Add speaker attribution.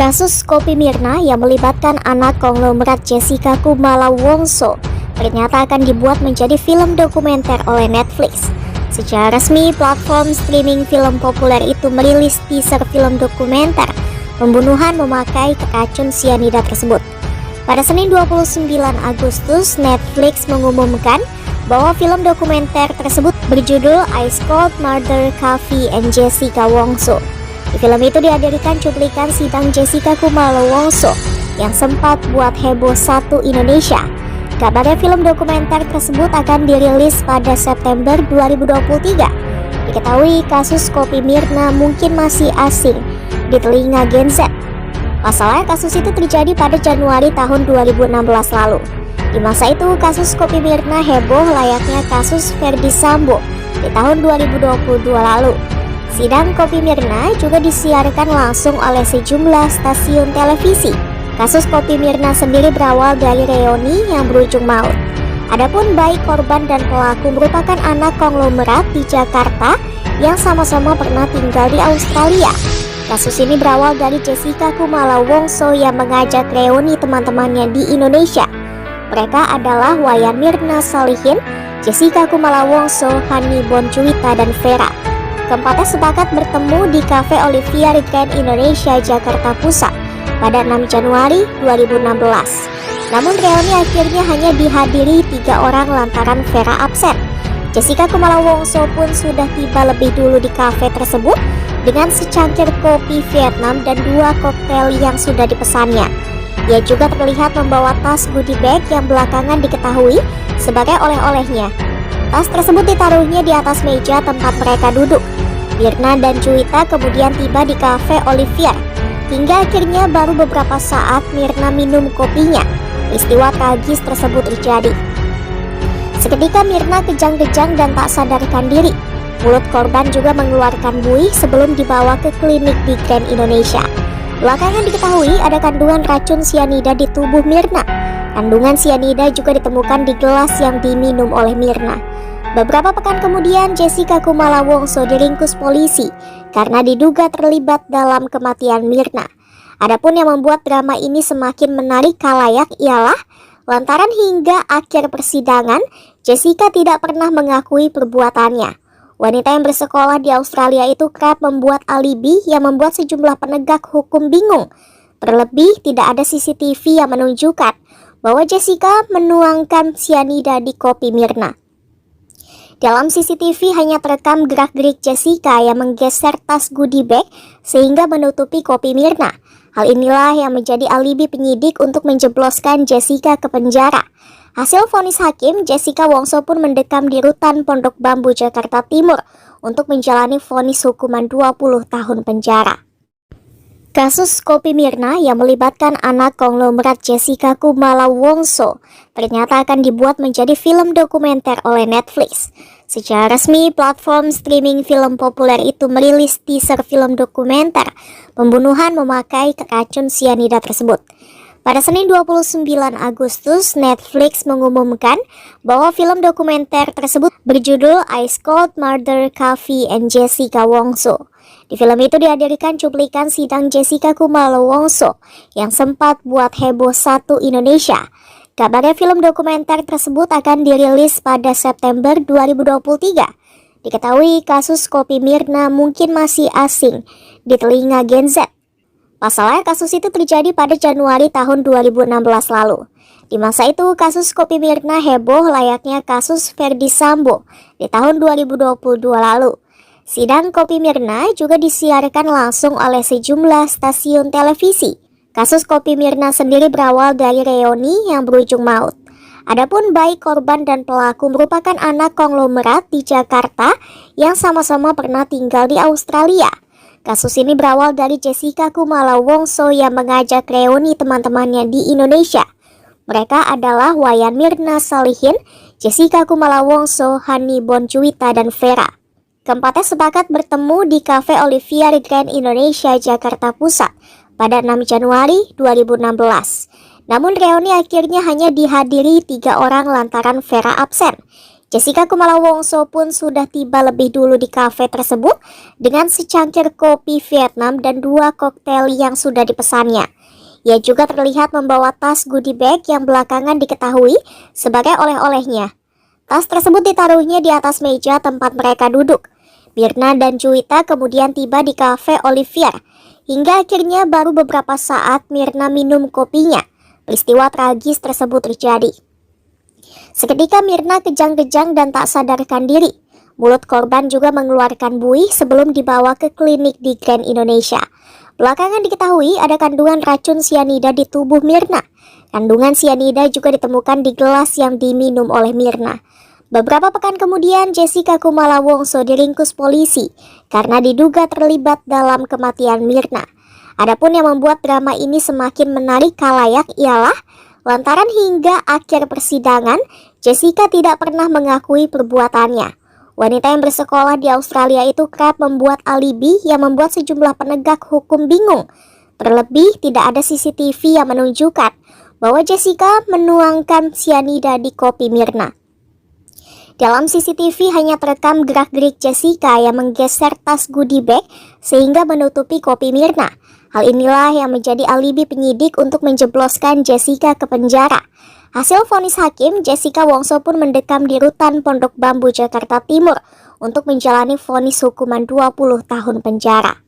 Speaker 1: Kasus Kopi Mirna yang melibatkan anak konglomerat Jessica Kumala Wongso ternyata akan dibuat menjadi film dokumenter oleh Netflix. Secara resmi, platform streaming film populer itu merilis teaser film dokumenter pembunuhan memakai racun sianida tersebut. Pada Senin 29 Agustus, Netflix mengumumkan bahwa film dokumenter tersebut berjudul Ice Cold Murder Kavi and Jessica Wongso. Di film itu dihadirkan cuplikan sidang Jessica Kumala Wongso yang sempat buat heboh satu Indonesia. Kabarnya film dokumenter tersebut akan dirilis pada September 2023. Diketahui kasus Kopi Mirna mungkin masih asing di telinga Gen Z. Pasalnya kasus itu terjadi pada Januari tahun 2016 lalu. Di masa itu kasus Kopi Mirna heboh layaknya kasus Ferdy Sambo di tahun 2022 lalu. Sidang Kopi Mirna juga disiarkan langsung oleh sejumlah stasiun televisi. Kasus Kopi Mirna sendiri berawal dari reuni yang berujung maut. Adapun baik korban dan pelaku merupakan anak konglomerat di Jakarta yang sama-sama pernah tinggal di Australia. Kasus ini berawal dari Jessica Kumala Wongso yang mengajak reuni teman-temannya di Indonesia. Mereka adalah Wayan Mirna Salihin, Jessica Kumala Wongso, Hani Boncuita, dan Vera. Keempatnya sepakat bertemu di Cafe Olivier Grand Indonesia, Jakarta Pusat pada 6 Januari 2016. Namun reuni akhirnya hanya dihadiri 3 orang lantaran Vera absen. Jessica Kumala Wongso pun sudah tiba lebih dulu di kafe tersebut dengan secangkir kopi Vietnam dan 2 koktail yang sudah dipesannya. Ia juga terlihat membawa tas goodie bag yang belakangan diketahui sebagai oleh-olehnya. Tas tersebut ditaruhnya di atas meja tempat mereka duduk. Mirna dan Cuita kemudian tiba di Cafe Olivier. Hingga akhirnya baru beberapa saat Mirna minum kopinya, peristiwa tragis tersebut terjadi. Seketika Mirna kejang-kejang dan tak sadarkan diri. Mulut korban juga mengeluarkan buih sebelum dibawa ke klinik di Grand Indonesia. Belakangan diketahui ada kandungan racun sianida di tubuh Mirna. Kandungan sianida juga ditemukan di gelas yang diminum oleh Mirna. Beberapa pekan kemudian, Jessica Kumala Wongso diringkus polisi karena diduga terlibat dalam kematian Mirna. Adapun yang membuat drama ini semakin menarik khalayak ialah lantaran hingga akhir persidangan, Jessica tidak pernah mengakui perbuatannya. Wanita yang bersekolah di Australia itu kerap membuat alibi yang membuat sejumlah penegak hukum bingung. Terlebih tidak ada CCTV yang menunjukkan bahwa Jessica menuangkan sianida di kopi Mirna. Dalam CCTV hanya terekam gerak-gerik Jessica yang menggeser tas goodie bag sehingga menutupi kopi Mirna. Hal inilah yang menjadi alibi penyidik untuk menjebloskan Jessica ke penjara. Hasil vonis hakim, Jessica Wongso pun mendekam di rutan Pondok Bambu, Jakarta Timur untuk menjalani vonis hukuman 20 tahun penjara. Kasus Kopi Mirna yang melibatkan anak konglomerat Jessica Kumala Wongso ternyata akan dibuat menjadi film dokumenter oleh Netflix. Secara resmi, platform streaming film populer itu merilis teaser film dokumenter pembunuhan memakai racun sianida tersebut. Pada Senin 29 Agustus, Netflix mengumumkan bahwa film dokumenter tersebut berjudul Ice Cold Murder Kavi and Jessica Wongso. Di film itu dihadirkan cuplikan sidang Jessica Kumala Wongso yang sempat buat heboh satu Indonesia. Kabarnya film dokumenter tersebut akan dirilis pada September 2023. Diketahui kasus Kopi Mirna mungkin masih asing di telinga Gen Z. Pasalnya kasus itu terjadi pada Januari tahun 2016 lalu. Di masa itu kasus Kopi Mirna heboh layaknya kasus Ferdy Sambo di tahun 2022 lalu. Sidang Kopi Mirna juga disiarkan langsung oleh sejumlah stasiun televisi. Kasus Kopi Mirna sendiri berawal dari reuni yang berujung maut. Adapun baik korban dan pelaku merupakan anak konglomerat di Jakarta yang sama-sama pernah tinggal di Australia. Kasus ini berawal dari Jessica Kumala Wongso yang mengajak reuni teman-temannya di Indonesia. Mereka adalah Wayan Mirna Salihin, Jessica Kumala Wongso, Hani Boncuita, dan Vera. Keempatnya sepakat bertemu di Cafe Olivier Grand Indonesia, Jakarta Pusat pada 6 Januari 2016. Namun reuni akhirnya hanya dihadiri 3 orang lantaran Vera absen. Jessica Kumala Wongso pun sudah tiba lebih dulu di kafe tersebut dengan secangkir kopi Vietnam dan 2 koktail yang sudah dipesannya. Ia juga terlihat membawa tas goodie bag yang belakangan diketahui sebagai oleh-olehnya. Tas tersebut ditaruhnya di atas meja tempat mereka duduk. Myrna dan Juwita kemudian tiba di kafe Olivier. Hingga akhirnya baru beberapa saat Myrna minum kopinya, peristiwa tragis tersebut terjadi. Seketika Myrna kejang-kejang dan tak sadarkan diri. Mulut korban juga mengeluarkan buih sebelum dibawa ke klinik di Grand Indonesia. Belakangan diketahui ada kandungan racun sianida di tubuh Myrna. Kandungan sianida juga ditemukan di gelas yang diminum oleh Myrna. Beberapa pekan kemudian Jessica Kumala Wongso diringkus polisi karena diduga terlibat dalam kematian Myrna. Adapun yang membuat drama ini semakin menarik khalayak ialah lantaran hingga akhir persidangan, Jessica tidak pernah mengakui perbuatannya. Wanita yang bersekolah di Australia itu kerap membuat alibi yang membuat sejumlah penegak hukum bingung. Terlebih, tidak ada CCTV yang menunjukkan bahwa Jessica menuangkan sianida di kopi Myrna. Dalam CCTV hanya terekam gerak-gerik Jessica yang menggeser tas goodie bag sehingga menutupi kopi Myrna. Hal inilah yang menjadi alibi penyidik untuk menjebloskan Jessica ke penjara. Hasil vonis hakim, Jessica Wongso pun mendekam di Rutan Pondok Bambu, Jakarta Timur untuk menjalani vonis hukuman 20 tahun penjara.